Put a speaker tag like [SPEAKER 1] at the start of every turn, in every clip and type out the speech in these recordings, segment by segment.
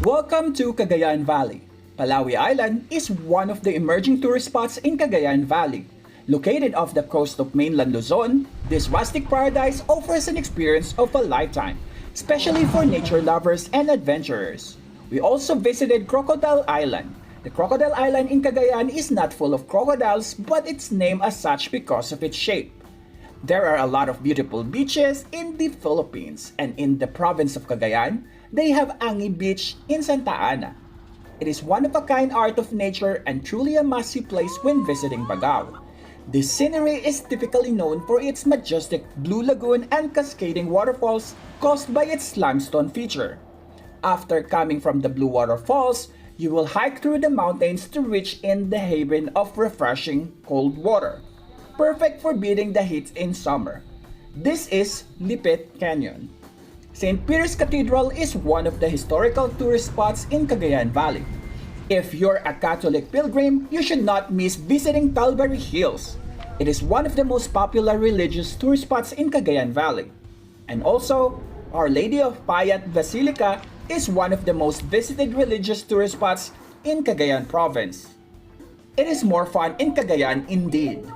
[SPEAKER 1] Welcome to Cagayan Valley. Palawi Island is one of the emerging tourist spots in Cagayan Valley. Located off the coast of mainland Luzon, this rustic paradise offers an experience of a lifetime, especially for nature lovers and adventurers. We also visited Crocodile Island. The Crocodile Island in Cagayan is not full of crocodiles, but it's named as such because of its shape. There are a lot of beautiful beaches in the Philippines, and in the province of Cagayan, they have Angi Beach in Santa Ana. It is one of a kind art of nature and truly a must-see place when visiting Bagao. This scenery is typically known for its majestic blue lagoon and cascading waterfalls caused by its limestone feature. After coming from the blue waterfalls, you will hike through the mountains to reach in the haven of refreshing cold water, perfect for beating the heat in summer. This is Lipit Canyon. St. Peter's Cathedral is one of the historical tourist spots in Cagayan Valley. If you're a Catholic pilgrim, you should not miss visiting Calvary Hills. It is one of the most popular religious tourist spots in Cagayan Valley. And also, Our Lady of Payat Basilica is one of the most visited religious tourist spots in Cagayan Province. It is more fun in Cagayan indeed.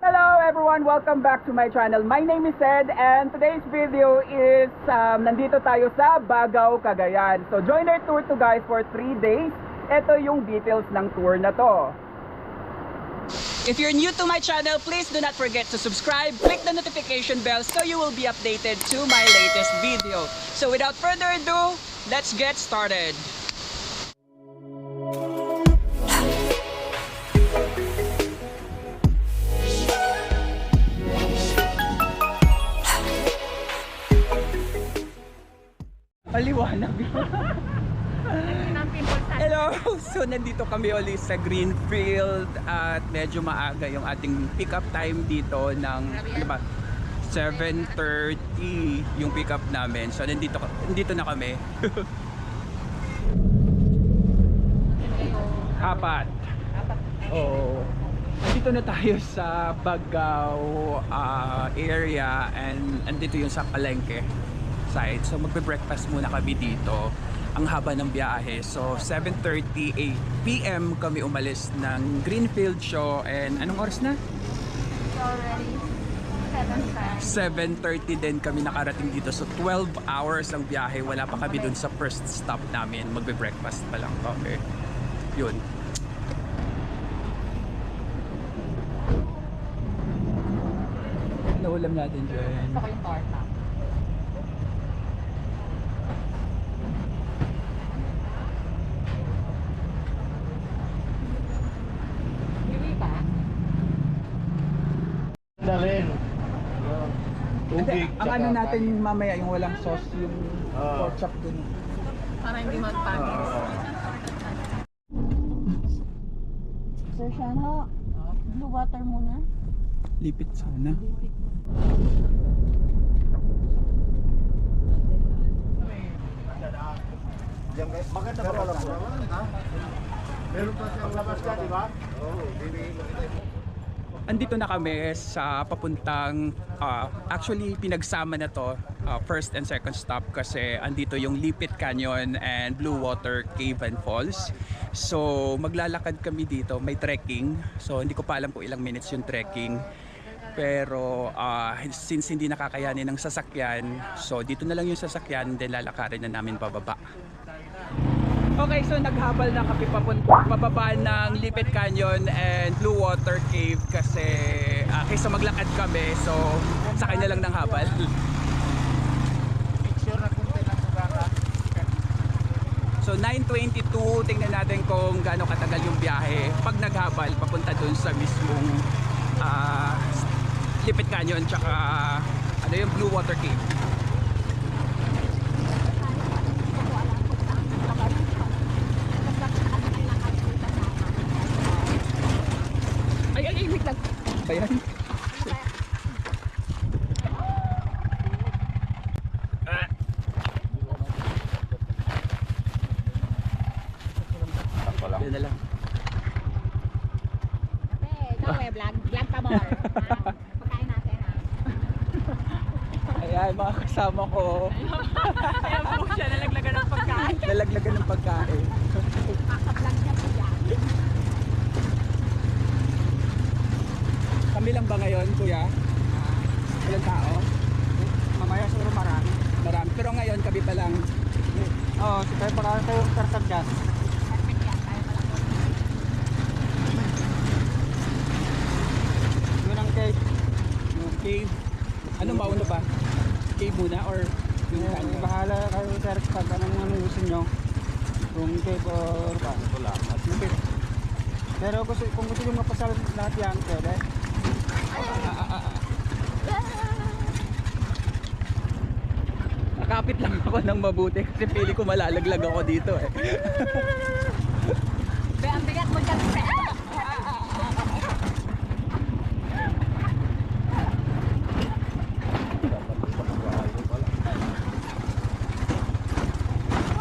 [SPEAKER 1] Hello everyone! Welcome back to my channel. My name is Ed and today's video is nandito tayo sa Bagao, Cagayan. So join our tour to guys for 3 days. Ito yung details ng tour na to.
[SPEAKER 2] If you're new to my channel, please do not forget to subscribe, click the notification bell so you will be updated to my latest video. So without further ado, let's get started.
[SPEAKER 1] Paliwanag. Hello! So nandito kami ulit sa Greenfield at medyo maaga yung ating pick up time dito ng ano ba, 7:30 yung pick up namin. So nandito na kami. Apat. Oo. Nandito na tayo sa Bagao area and andito yung sa Palengke side. So magbe-breakfast muna kami dito. Ang haba ng biyahe. So 7:30 PM kami umalis ng Greenfield Show and anong oras na?
[SPEAKER 3] Already
[SPEAKER 1] 7:30 din kami nakarating dito. So 12 hours ang biyahe. Wala pa kami dun sa first stop namin. Magbe-breakfast pa lang kami. Yun. Ano ulam natin dyan?
[SPEAKER 3] Gusto ko yung torta.
[SPEAKER 4] Dalhin.
[SPEAKER 1] Hindi, ang ano natin mamaya yung walang sauce, yung pork chop dun.
[SPEAKER 3] Para hindi magpagis. Sir Shana, blue water muna.
[SPEAKER 1] Lipit sana.
[SPEAKER 4] Maganda pa pala po. Meron pa siyang labas ka, di ba? Oo,
[SPEAKER 1] Andito na kami sa papuntang, actually pinagsama na to, first and second stop kasi andito yung Lipit Canyon and Blue Water Cave and Falls. So maglalakad kami dito, may trekking. So hindi ko pa alam kung ilang minutes yung trekking. Pero since hindi nakakayanin ng sasakyan, so dito na lang yung sasakyan, then lalakarin na namin pababa. Okay, so naghabal na kami pababa ng Lipit Canyon and Blue Water Cave kasi kaysa maglakad kami, so sakay na lang ng habal. So 9:22, tingnan natin kung gaano katagal yung biyahe pag naghabal papunta dun sa mismong Lipit Canyon tsaka ano yung Blue Water Cave. Wait lang. Ayan. Yan na lang.
[SPEAKER 3] Ikaw vlog. Vlog pa more. Pagkain natin ha.
[SPEAKER 1] Ayan, mga kasama ko.
[SPEAKER 2] Kaya po siya nalaglagan ng pagkain.
[SPEAKER 1] Nalaglagan ng pagkain.
[SPEAKER 3] Kaka-vlog niya po yan.
[SPEAKER 1] Kami lang ba ngayon, kuya? Ilang tao?
[SPEAKER 5] Mamaya siguro marami.
[SPEAKER 1] Marami. Pero ngayon, kami pa lang.
[SPEAKER 5] Oo, si tayo para tayo kartagdas.
[SPEAKER 3] Perfect yan. Tayo pala po.
[SPEAKER 5] Yun ang cake.
[SPEAKER 1] Yung cave. Anong mauna ba? Cave muna or yung
[SPEAKER 5] Yung
[SPEAKER 1] ano?
[SPEAKER 5] bahala kayo sir pag anong gusto nyo. Kung cake or ano lang. Pero kung gusto nyo mapasal lahat yan, pwede.
[SPEAKER 1] Nakapit lang ako ng mabuti kasi pili ko malalaglag ako dito eh.
[SPEAKER 3] Be, ang bigat mo dyan. Be.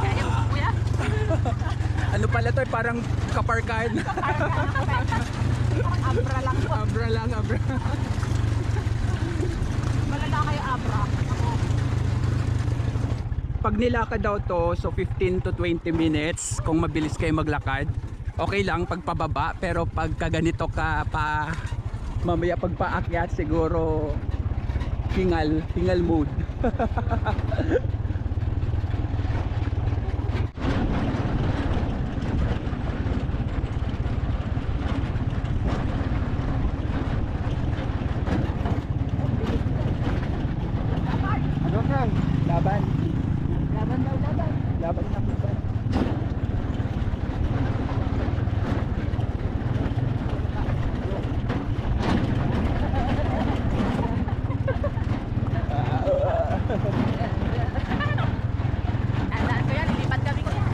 [SPEAKER 3] Kaya mo, kuya?
[SPEAKER 1] Ano pala to? Parang kaparkahan.
[SPEAKER 3] Abra lang po.
[SPEAKER 1] Abra lang, abra.
[SPEAKER 3] Malala kayo abra.
[SPEAKER 1] Pag nilakad daw to, so 15 to 20 minutes kung mabilis kayo maglakad. Okay lang pag pababa, pero pag kaganito ka pa mamaya pag paakyat siguro hingal mode.
[SPEAKER 5] Ano sir?
[SPEAKER 1] Laban.
[SPEAKER 3] Laban daw, laban.
[SPEAKER 1] Laban na po.
[SPEAKER 3] Tandaan ko yan, ilipad kami ko yan.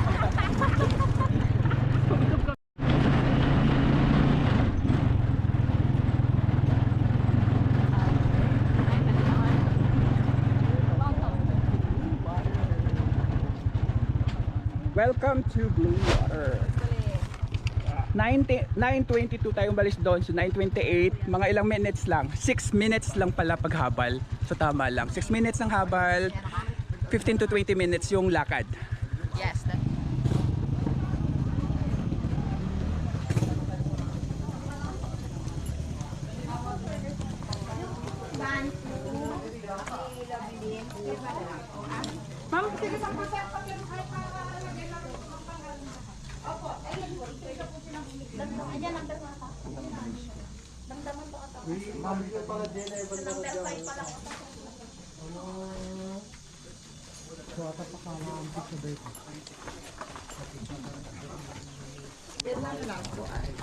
[SPEAKER 1] Welcome to Blue Water. 9:22 tayong balis doon, so 9:28, mga ilang minutes lang, 6 minutes lang pala paghabal, so tama lang, 6 minutes ng habal, 15 to 20 minutes yung lakad.
[SPEAKER 3] Yes, that.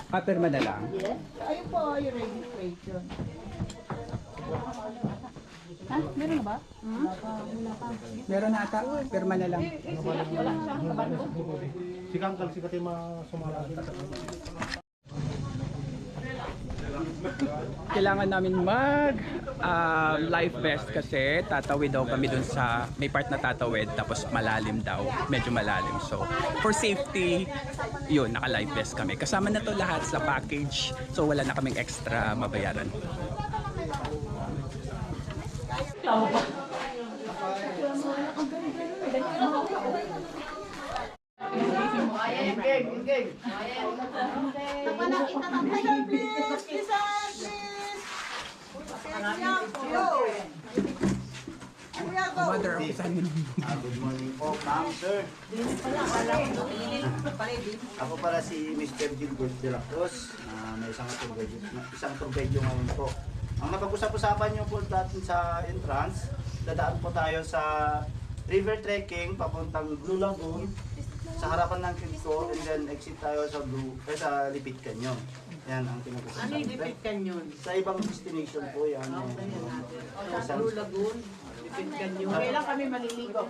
[SPEAKER 1] Papirma na lang.
[SPEAKER 3] Ayun po, yung registration. Ha? Meron na ba?
[SPEAKER 1] Meron na ata, pirma na lang.
[SPEAKER 4] Si Kangkal, si Katima sumala.
[SPEAKER 1] Kailangan namin mag life vest kasi tatawid daw kami dun sa may part na tatawid tapos malalim daw, medyo malalim. So for safety, yun, naka life vest kami. Kasama na to lahat sa package, so wala na kaming extra mabayaran. Mother, upisahan mo na.
[SPEAKER 6] Good morning po, ma'am, sir. Ako pala si Mr. Gilbert de la Cruz. May isang turbedyo ngayon po. Ang mapag-usap-usapan niyo po dati sa entrance, dadaan po tayo sa river trekking papuntang Blue Lagoon sa harapan ng Quinto, and then exit tayo sa sa Lipit Canyon. Yan ang pinag-usapan.
[SPEAKER 7] Ano yung Lipit Canyon?
[SPEAKER 6] Sa ibang destination po yan.
[SPEAKER 7] Sa Blue Lagoon, Lipit Canyon. Kailan kami maliligo?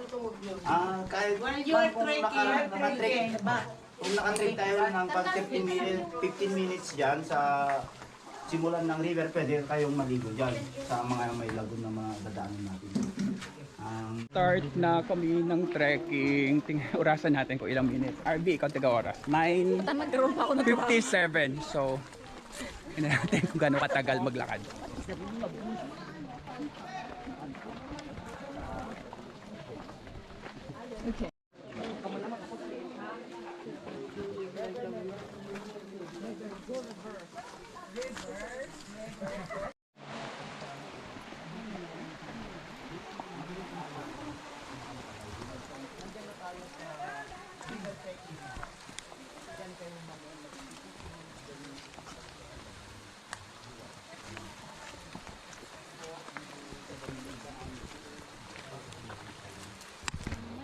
[SPEAKER 6] Kahit
[SPEAKER 7] When you are
[SPEAKER 6] kung
[SPEAKER 7] trekking,
[SPEAKER 6] kung nakatrek tayo ng 15 minutes dyan sa simulan ng river, pwede kayong maligo dyan sa mga may lagoon na mga dadaanan natin.
[SPEAKER 1] Start na kami ng trekking. Orasan natin kung ilang minutes. RB, ikaw taga oras. 9:57. So,
[SPEAKER 2] Tingnan natin kung gaano katagal maglakad.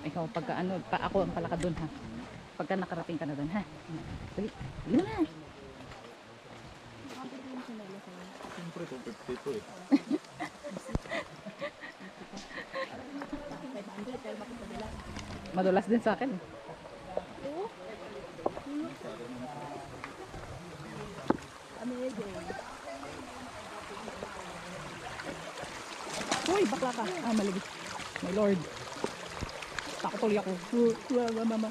[SPEAKER 7] Ikaw, pagka ano, ako ang palakad doon ha. Pagka nakarating ka na doon ha. Dali, dali na.
[SPEAKER 4] Siyempre, 250 eh.
[SPEAKER 7] Madulas din sa akin. Uy, bakla ka. Ah, maligit. My lord. Takot tuloy ako. Mama.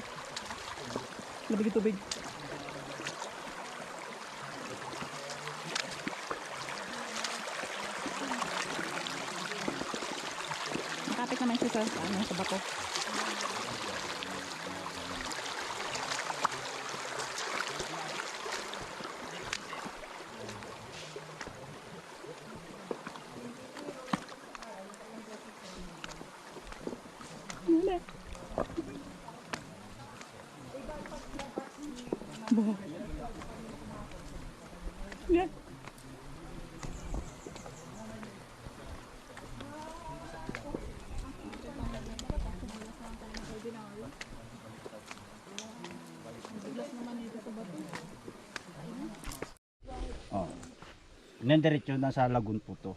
[SPEAKER 7] Labig yung tubig. Nakapit naman siya sa bato. Yeah.
[SPEAKER 6] Oh. Nandiretso na sa lagoon po to.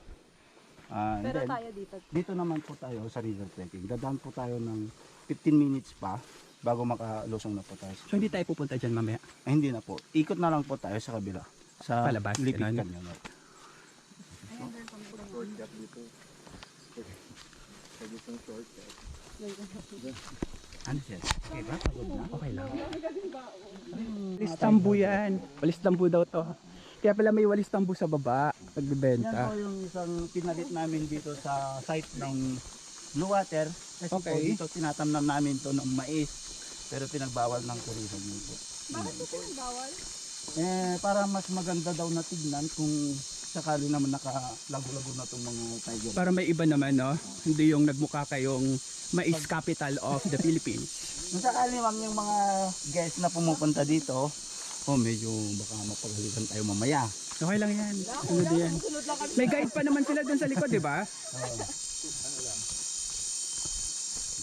[SPEAKER 7] Pero
[SPEAKER 6] Then,
[SPEAKER 7] tayo dito.
[SPEAKER 6] dito naman po tayo sa river trekking. Dadaan po tayo ng 15 minutes pa bago makalusong na po tayo.
[SPEAKER 2] So hindi tayo pupunta dyan mamaya.
[SPEAKER 6] Ay, hindi na po. Ikot na lang po tayo sa kabila. Sa
[SPEAKER 2] Palabas,
[SPEAKER 6] Lipid
[SPEAKER 2] ganun.
[SPEAKER 6] Canyon.
[SPEAKER 4] Shortcut dito. Sa gitong shortcut.
[SPEAKER 2] Ano siya? Okay ba? Pagod na? Okay lang. Walis tambo yan. Walis tambo daw to. Kaya pala may walis tambo sa baba.
[SPEAKER 6] Yan
[SPEAKER 2] Nagbibenta.
[SPEAKER 6] po yung isang pinalit namin dito sa site ng Blue Water. Kasi po
[SPEAKER 2] Okay.
[SPEAKER 6] dito tinatamnan namin to ng mais. Pero pinagbawal ng tourism yun po.
[SPEAKER 7] Bakit ito pinagbawal?
[SPEAKER 6] Para mas maganda daw na tignan kung sakali naman nakalago-lago na itong mga tiger.
[SPEAKER 2] Para may iba naman, no? Hindi yung nagmukha kayong mais capital of the Philippines.
[SPEAKER 6] Kung sakali ma'am yung mga guests na pumupunta dito, medyo baka mapagalitan tayo mamaya.
[SPEAKER 2] Okay lang yan. Sunod yan. May guide pa naman sila dun sa likod, di ba?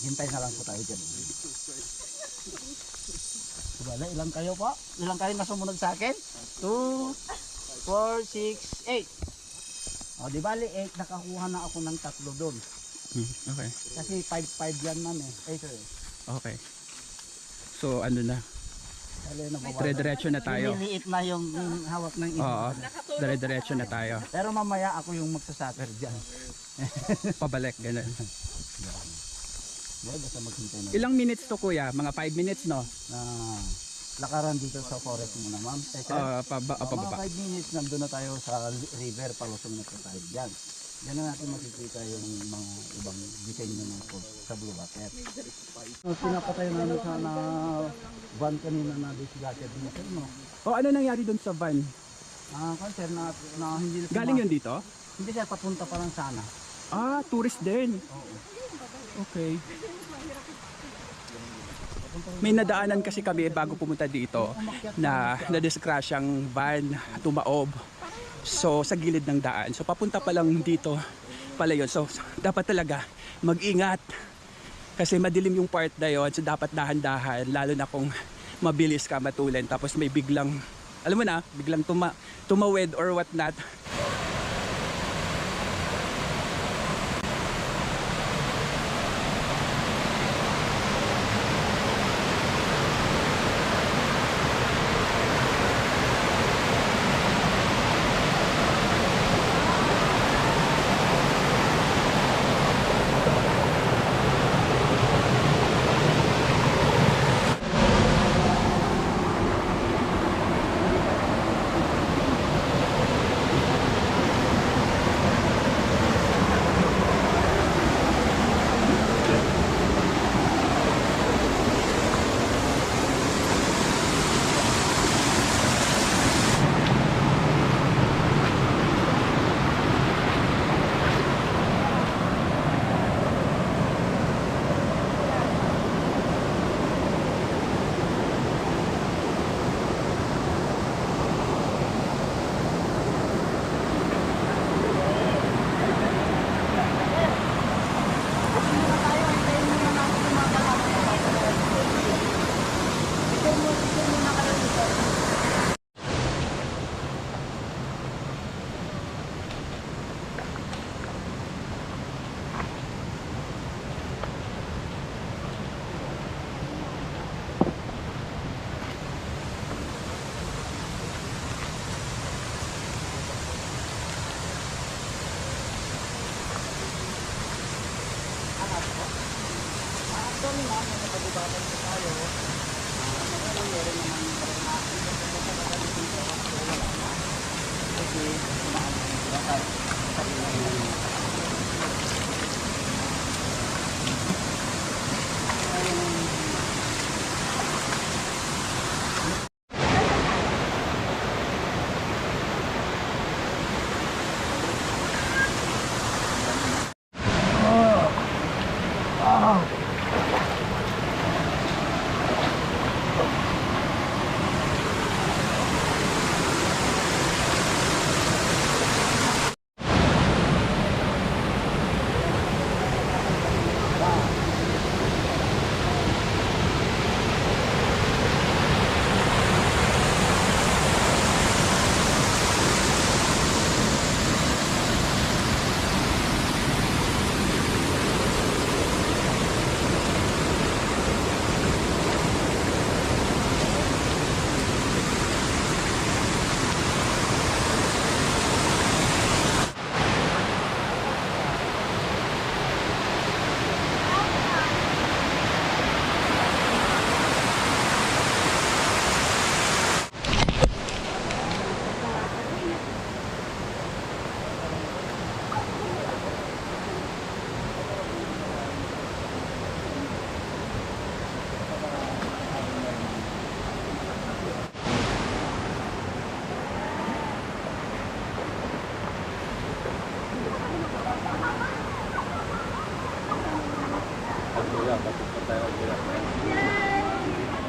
[SPEAKER 6] Hintay na lang po tayo dyan. Wala, ilang kayo po? Ilang kayo na sumunod sa akin? 2, 4, 6, 8. O, di bali 8, nakakuha na ako ng 3 doon.
[SPEAKER 2] Okay.
[SPEAKER 6] Kasi 5-5 yan man eh. Sir.
[SPEAKER 2] Okay. So, ano na?
[SPEAKER 6] Dali na bawa.
[SPEAKER 2] Dire-diretso na tayo.
[SPEAKER 6] Nililiit na yung hawak ng iba.
[SPEAKER 2] Oo. Dire-diretso na tayo.
[SPEAKER 6] Pero mamaya ako yung magsasuffer dyan.
[SPEAKER 2] Pabalik, ganun.
[SPEAKER 6] Basta maghintay na.
[SPEAKER 2] Ilang minutes to, kuya? Mga 5 minutes, no?
[SPEAKER 6] Na lakaran dito sa forest muna ma'am.
[SPEAKER 2] Pababa.
[SPEAKER 6] Mga 5 minutes nandun na tayo sa river, palusong na po tayo dyan. Yan na natin makikita yung mga ibang disenyo ng food sa Blue Water. Pinapatay namin sa van kanina na disgasted diesel, no?
[SPEAKER 2] O, ano nangyari dun sa van?
[SPEAKER 6] Sir, na hindi
[SPEAKER 2] Galing yun dito?
[SPEAKER 6] Hindi sir, papunta pa lang sana.
[SPEAKER 2] Ah, tourist din.
[SPEAKER 6] Oo.
[SPEAKER 2] Okay. May nadaanan kasi kami bago pumunta dito na na-discrash ang van, tumaob. So sa gilid ng daan. So papunta pa lang dito pala yun. So dapat talaga mag-ingat. Kasi madilim yung part na yun. So dapat dahan-dahan. Lalo na kung mabilis ka matulin. Tapos may biglang, alam mo na, biglang tumawid or what not.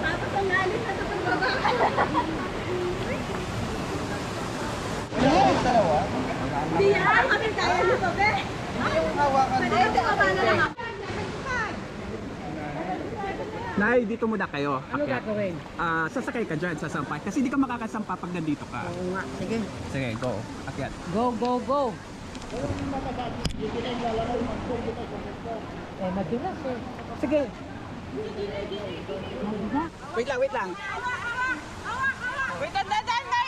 [SPEAKER 3] Tapos ang galit na sa pagbabakal. Hindi yan, kami kaya nito, be. Yung hawakan mo. Pwede ka ba na lang ako?
[SPEAKER 1] Nay, dito muna kayo.
[SPEAKER 7] Ano gagawin?
[SPEAKER 1] Sasakay ka dyan sa sampay. Kasi di ka makakasampa pag nandito ka.
[SPEAKER 7] Oo nga, sige.
[SPEAKER 1] Sige, go. Akyat.
[SPEAKER 7] Go, go, go. Eh, madulas eh. Sige.
[SPEAKER 1] Wait lang, wait lang.
[SPEAKER 2] Wait, dandan, nay!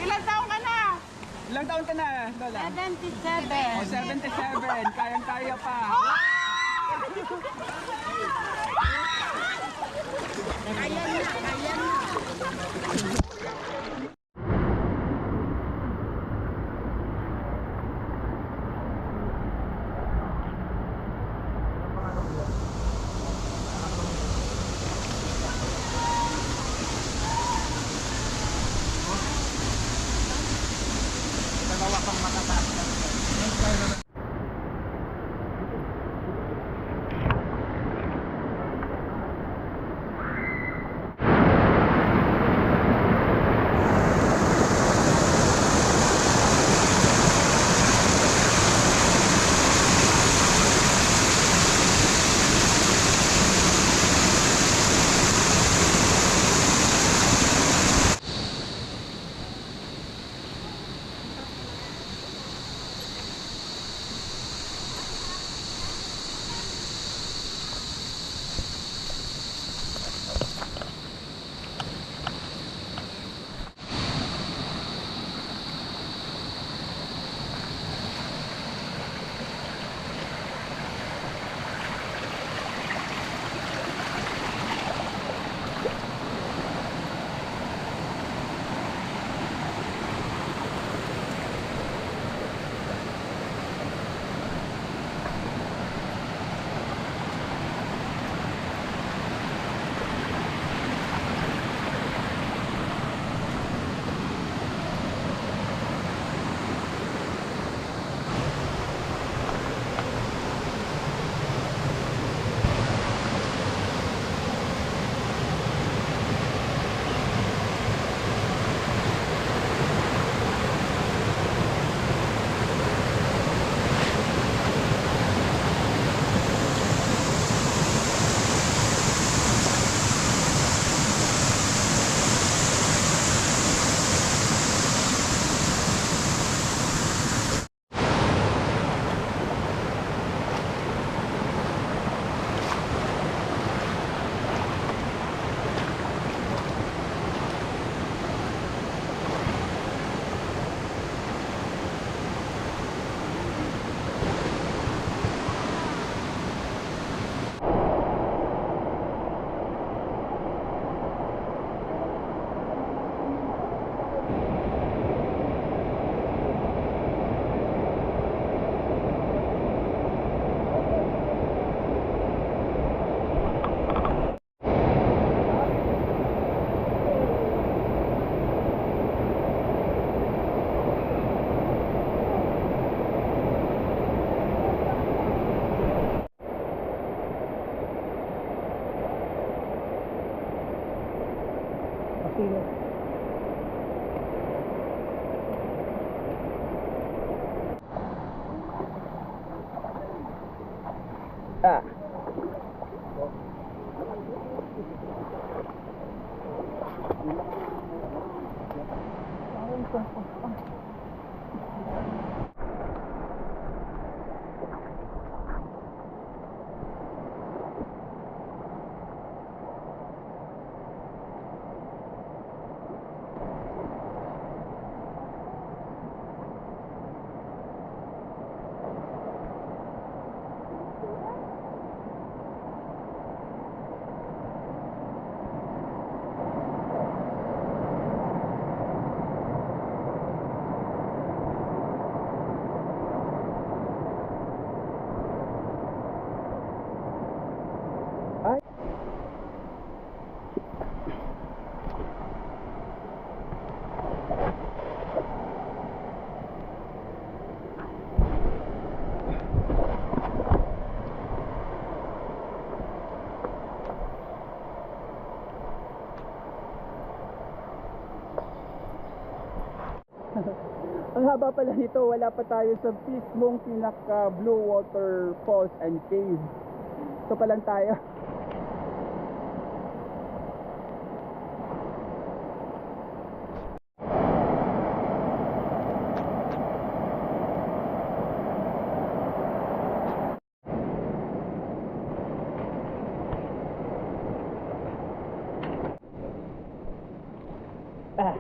[SPEAKER 2] Ilan taong ka na?
[SPEAKER 1] Ilang taon ka na, Lola?
[SPEAKER 3] 77.
[SPEAKER 1] Oh, 77. Kayang-kaya pa.
[SPEAKER 7] kilo. Ah. Ang haba pala nito, wala pa tayo sa mismong pinaka Blue Water Falls and Cave. Ito pa lang tayo. Ah.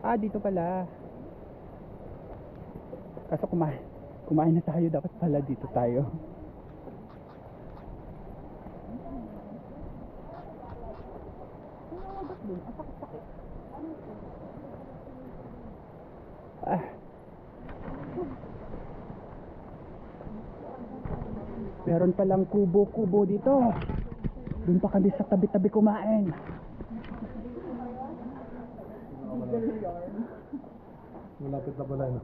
[SPEAKER 7] Ah, dito pala. Kaso kumain na tayo, dapat pala dito tayo. Ah. Meron palang kubo-kubo dito. Doon pa kami sa tabi-tabi kumain.
[SPEAKER 4] Malapit na pala, no?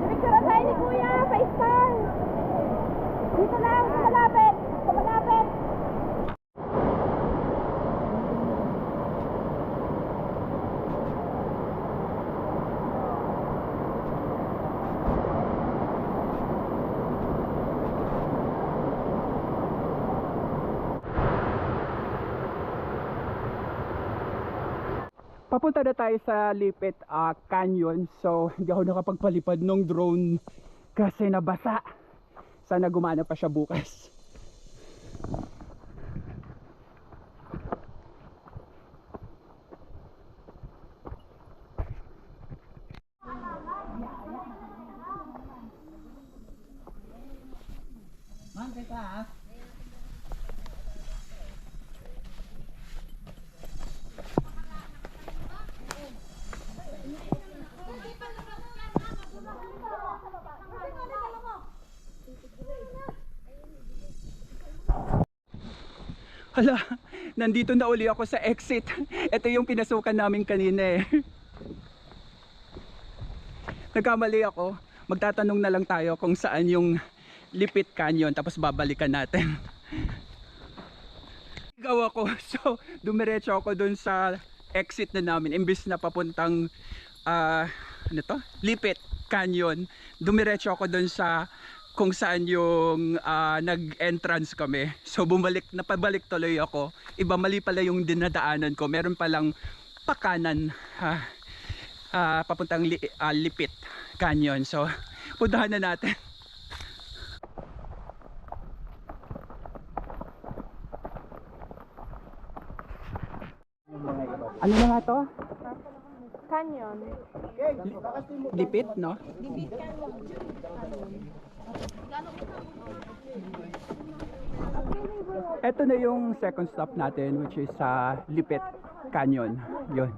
[SPEAKER 3] Picture tayo ni Kuya, FaceTime. Dito lang, malapit. Malapit.
[SPEAKER 7] Papunta na tayo sa Lipit Canyon. So hindi ako nakapagpalipad ng drone kasi nabasa. Sana gumana pa siya bukas. Hala, nandito na uli ako sa exit. Ito yung pinasukan namin kanina eh. Nagkamali ako. Magtatanong na lang tayo kung saan yung Lipit Canyon, tapos babalikan natin. Gawa ko. So, dumiretso ako dun sa exit na namin. Imbis na papuntang Lipit Canyon. Dumiretso ako dun sa kung saan yung nag-entrance kami. So napabalik tuloy ako. Iba, mali pala yung dinadaanan ko. Meron palang pakanan papuntang Lipit Canyon. So puntahan na natin. Ano na nga to?
[SPEAKER 3] Canyon.
[SPEAKER 7] Lipit, no? Ito na yung second stop natin, which is sa Lipit Canyon. Yun.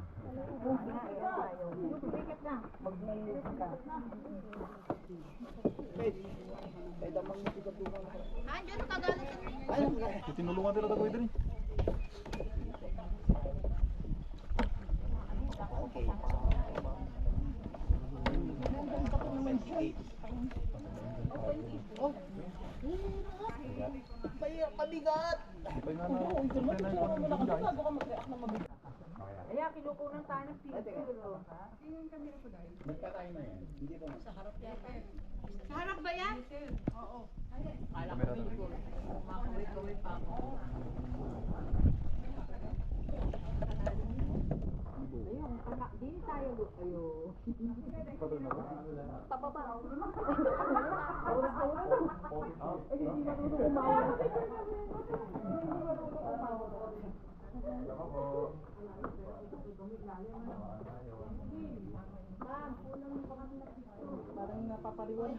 [SPEAKER 4] Tinulungan din ako dito.
[SPEAKER 3] Kaya kinukunan tayo ng picture. Sa harap ba yan? Oo. Di tayo ayo. Pababa.
[SPEAKER 5] Parang napapaliwan.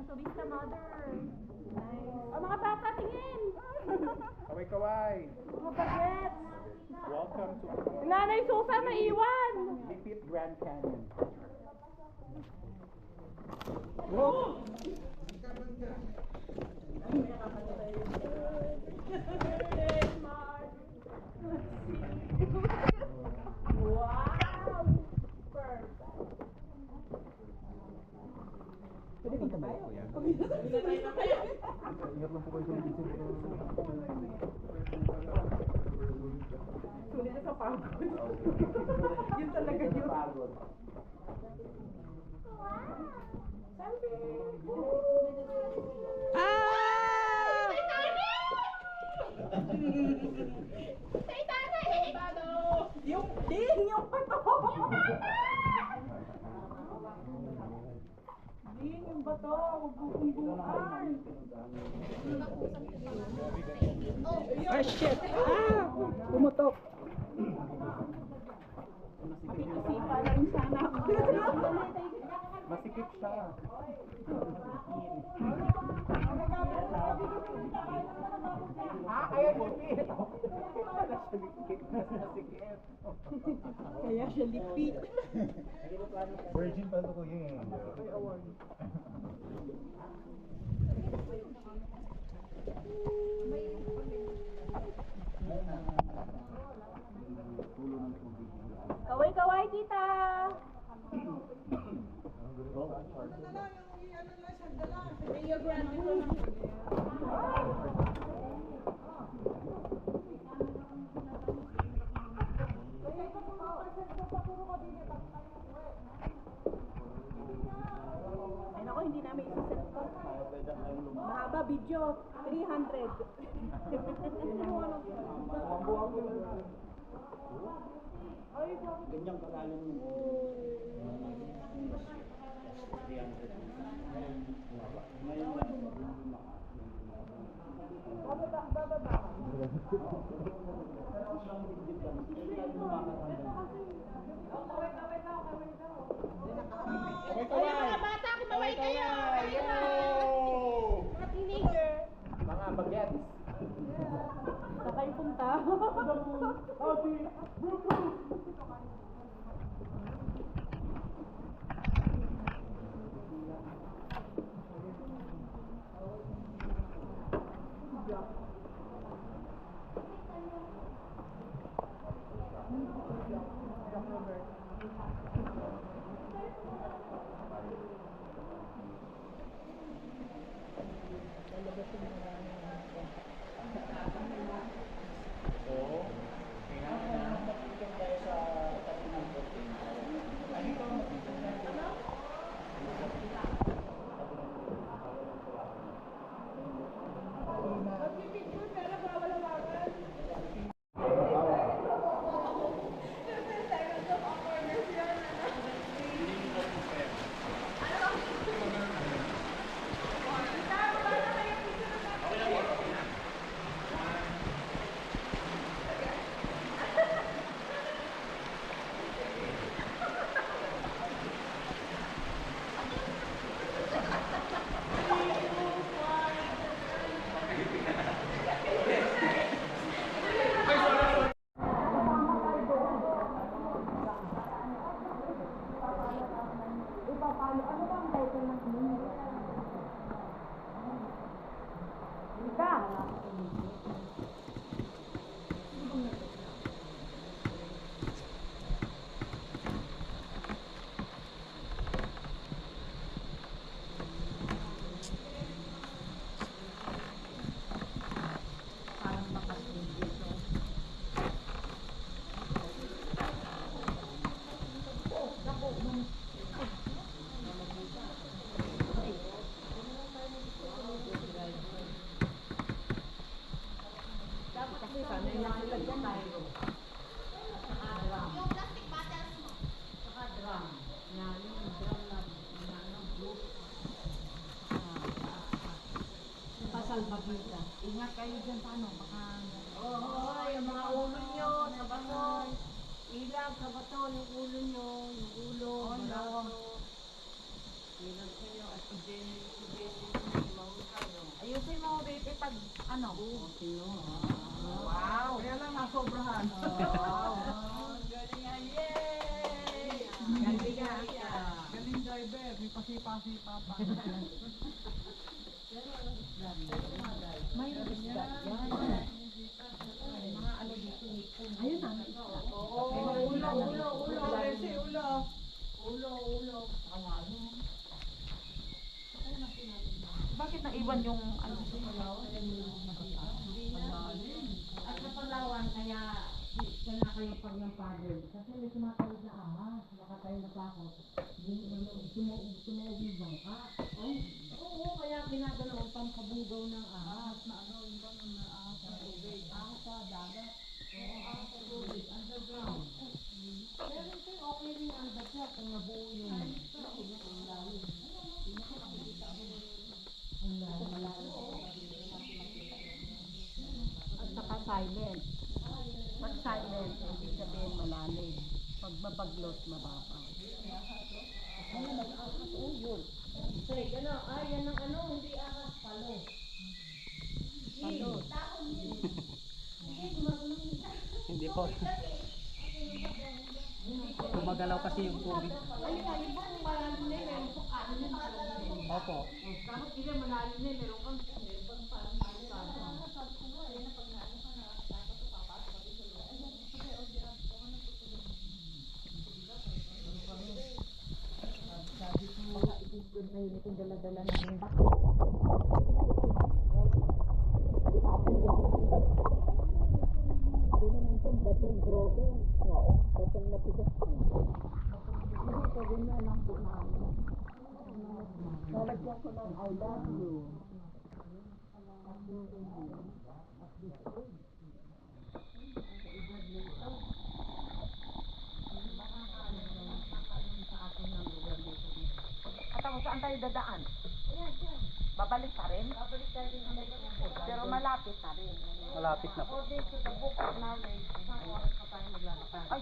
[SPEAKER 3] Turista mother. Oh, mga bata, tingin!
[SPEAKER 4] Kaway-kaway.
[SPEAKER 3] Mga bagets!
[SPEAKER 4] Welcome to
[SPEAKER 3] Nanay Susan na iwan!
[SPEAKER 4] Lipit Grand Canyon.
[SPEAKER 3] Sulit na sa pagod. Yun talaga yun. Yung ding! Yung bato! Ding! Yung bato! Magbubungbukan!
[SPEAKER 7] Ah, shit! Ah! Pumutok!
[SPEAKER 3] Makikisipa na rin sana ako.
[SPEAKER 4] Masikip siya.
[SPEAKER 3] Kaya siya lipit.
[SPEAKER 4] Virgin pa ito ko yun.
[SPEAKER 3] Kaway-kaway, tita! Ay nako, hindi namin isa-set to. Mahaba video, 300.
[SPEAKER 6] Ganyang kalalim mo.
[SPEAKER 3] Ay, mga bata, kumaway kayo! Mga teenager!
[SPEAKER 4] Mga bagets.
[SPEAKER 3] Saan kayo punta? paano? Ano ba ang title ng film? Ika!
[SPEAKER 8] Ingat kayo dyan sa ano, baka...
[SPEAKER 3] Oo, yung mga ulo nyo, sa bato. Ilag sa bato, yung ulo nyo, yung ulo, braso. Ilag kayo at
[SPEAKER 8] Ayusin mo, baby, pag ano.
[SPEAKER 3] Wow! Kaya lang nasobrahan. Wow! Galing nga, yay! Galing nga.
[SPEAKER 8] Galing driver, may pasipa-sipa pa. May isda yan. Mga ano dito, ayun na, may isda.
[SPEAKER 3] Oo, ulo. Kasi ulo. Ulo.
[SPEAKER 8] Bakit naiwan yung ano?
[SPEAKER 3] At sa Palawan, kaya kayo pag ng paddle. Kasi may sumatawid na ahas. Baka kayo natakot. Tumawid bang ka? Oo, kaya ginagalaw pampabugaw ng ahas. Na ano, yung bang na ahas sa tubig. Ahas sa dagat. Oo, ahas sa tubig. Underground. Pero ito okay rin ang dagat kung nabuo yung lalim.
[SPEAKER 8] At saka silent. Pag silent, ibig sabihin malalim. Pag mabaglot, mababaw.
[SPEAKER 3] Say, ano? Ay, yan ang ano, hindi ahas. Palo.
[SPEAKER 8] Palo.
[SPEAKER 5] Hindi po. Gumagalaw kasi yung tubig.
[SPEAKER 3] Ay, yung bang malalim na yun, meron po kaano yun.
[SPEAKER 5] Opo.
[SPEAKER 3] Kahit hindi malalim na yun, meron kang parang
[SPEAKER 8] Itong dala-dala namin ba? Lalagyan ko ng I love you. At ako saan tayo dadaan? Babalik pa rin? Babalik tayo rin. Pero malapit na rin.
[SPEAKER 5] Malapit na po.
[SPEAKER 8] According to the book of knowledge, isang oras pa tayo maglalakad. Ay,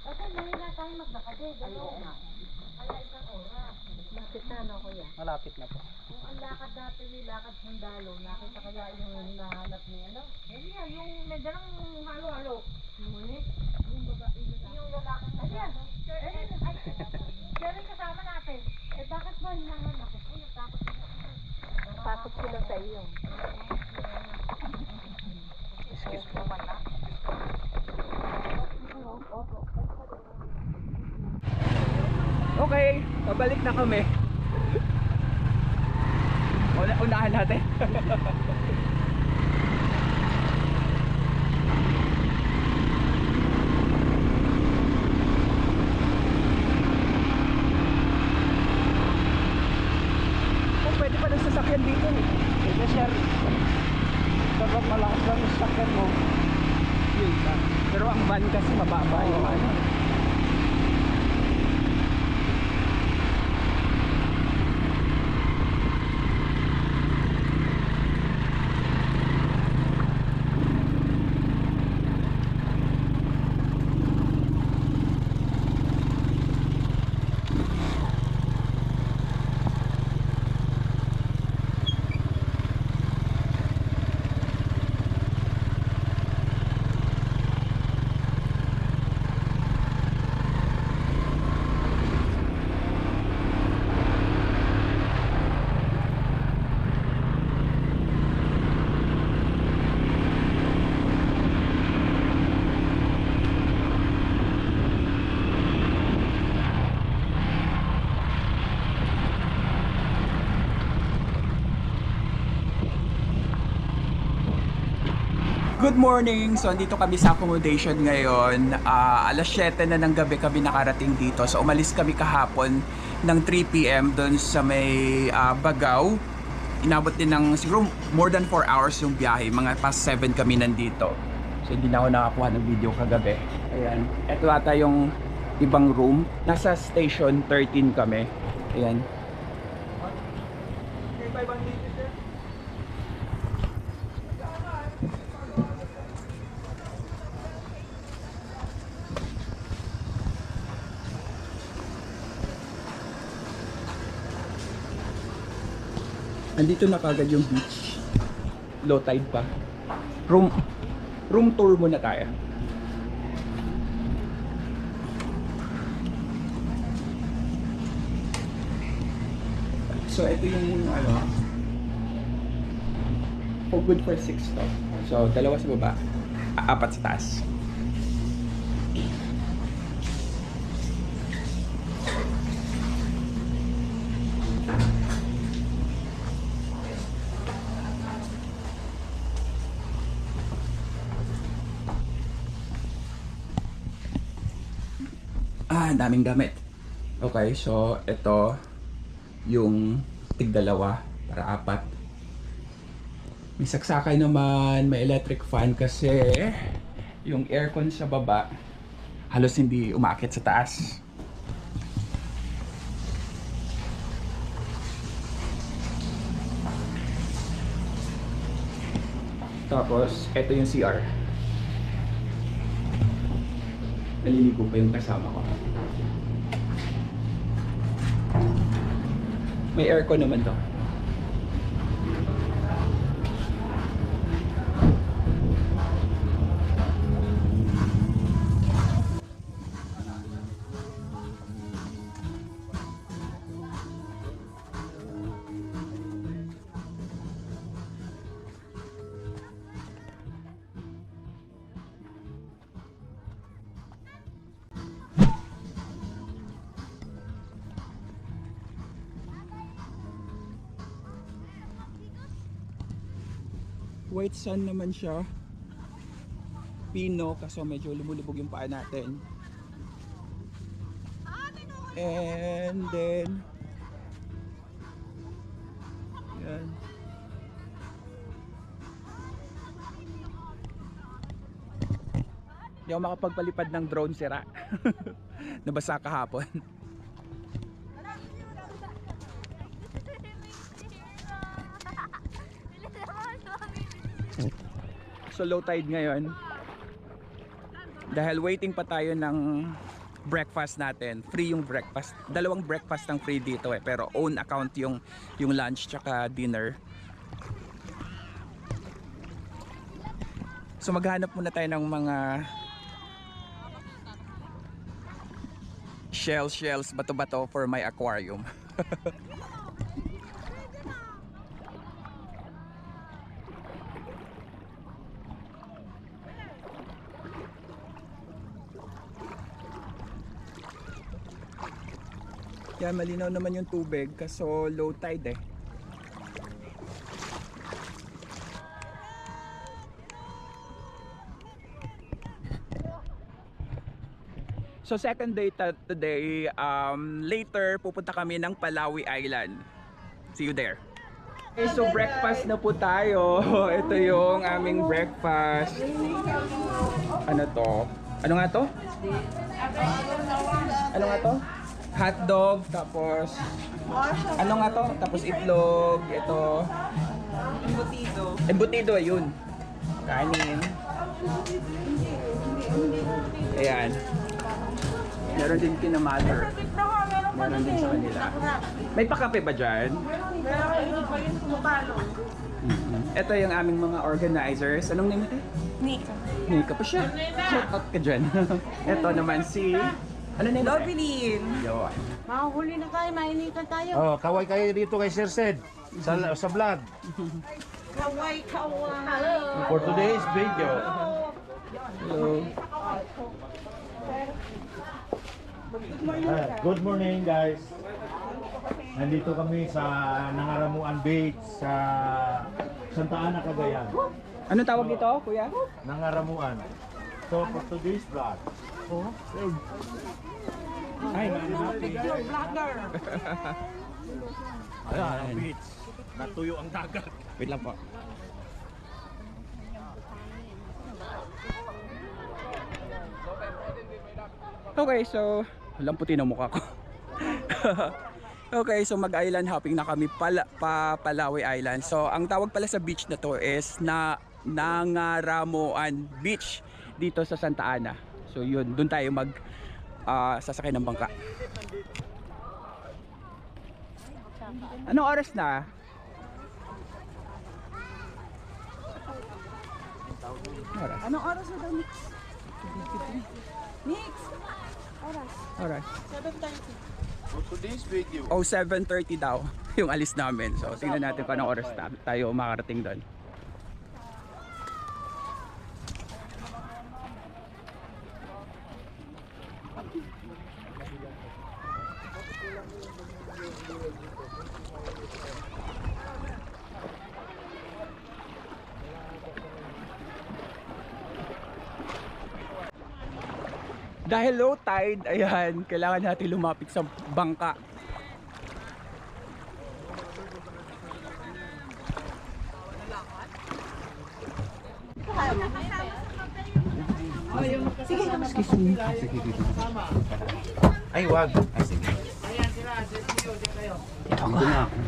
[SPEAKER 8] kasi mahina tayo maglakad eh. Ayoko na. Kaya isang oras. Malapit na, no, kuya?
[SPEAKER 5] Malapit na po.
[SPEAKER 8] Kung ang lakad dati ni lakad sundalo, nakita kaya yung hinahanap ni ano? Hindi yan, yung may dalang halo-halo. Ngunit, yung babae na yung lalaki na yan. Diyan kasama natin. Eh bakit ba hinahanap ako? Natakot sila. Natakot sila sa iyo. Excuse mo man na.
[SPEAKER 7] Okay, pabalik na kami. Unahan natin. Pwede pa ng sasakyan dito eh.
[SPEAKER 5] Ito sir. Kapag malakas lang yung sakyan mo.
[SPEAKER 7] Yun ba? Pero ang van kasi mababa yung ano. Good morning! So, andito kami sa accommodation ngayon. Alas 7 na ng gabi kami nakarating dito. So, umalis kami kahapon ng 3 p.m. doon sa may Bagaw. Inabot din ng siguro more than 4 hours yung biyahe. Mga past 7 kami nandito. So, hindi na ako nakakuha ng video kagabi. Ayan. Ito ata yung ibang room. Nasa station 13 kami. Ayan. Andito na kagad yung beach. Low tide pa. Room tour muna tayo. So ito yung for good for 6 to. So dalawa sa baba, 4 sa taas. Daming gamit. Okay, so ito yung tig-dalawa para 4. May saksakay naman, may electric fan kasi yung aircon sa baba halos hindi umaakit sa taas. Tapos, ito yung CR. Naliligo pa yung kasama ko. May aircon naman to. White sand naman siya. Pino, kaso medyo lumulubog yung paa natin. And then yan. Hindi ako makapagpalipad ng drone, sira. Nabasa kahapon. So low tide ngayon. Dahil waiting pa tayo ng breakfast natin. Free yung breakfast. 2 breakfast ang free dito eh. Pero own account yung lunch tsaka dinner. So maghanap muna tayo ng mga shells, bato-bato for my aquarium. Yan, malinaw naman yung tubig kaso low tide eh. So second day today, later pupunta kami ng Palawi Island. See you there. Okay, so breakfast na po tayo. Ito yung aming breakfast. Ano to? Ano nga to? Ano nga to? Hotdog, tapos ano nga to? Tapos itlog, ito embutido, ayun. Kanin. Ayan. Meron din kinamatter. Meron din sa kanila. May pakape ba dyan? Ito yung aming mga organizers. Anong name ito?
[SPEAKER 8] Nika.
[SPEAKER 7] Nika pa siya. Shout out ka dyan. Ito naman si... Ano name ito?
[SPEAKER 8] Lobilin.
[SPEAKER 7] Yun.
[SPEAKER 3] Mahuli na tayo, mainitan tayo.
[SPEAKER 4] Oh, kaway kayo dito kay Sir Sed sa vlog.
[SPEAKER 3] Kaway.
[SPEAKER 4] For today's video.
[SPEAKER 7] Hello.
[SPEAKER 4] Good morning guys. Nandito kami sa Nangaramuan Beach sa Santa Ana, Cagayan.
[SPEAKER 7] Anong tawag dito, kuya?
[SPEAKER 4] Nangaramuan. So for today's vlog.
[SPEAKER 7] Ay, happy.
[SPEAKER 4] Ayan, ang beach. Natuyo ang dagat.
[SPEAKER 7] Wait lang po. Okay, so walang puti ng mukha ko. Okay, so mag-island hopping na kami Palawi Island. So ang tawag pala sa beach na to is Nangaramuan Beach dito sa Santa Ana. So yun, doon tayo sasakay ng bangka. Anong oras na?
[SPEAKER 3] Anong oras na daw, Nix? Nix!
[SPEAKER 7] Oras.
[SPEAKER 3] 7:30.
[SPEAKER 4] For today's video.
[SPEAKER 7] Oh, 7:30 daw yung alis namin. So tingnan natin kung anong oras tayo makarating doon. Dahil low tide, ayan, kailangan natin lumapit sa bangka.
[SPEAKER 4] Ay, wag. Ay, sige.
[SPEAKER 7] Ako na ako.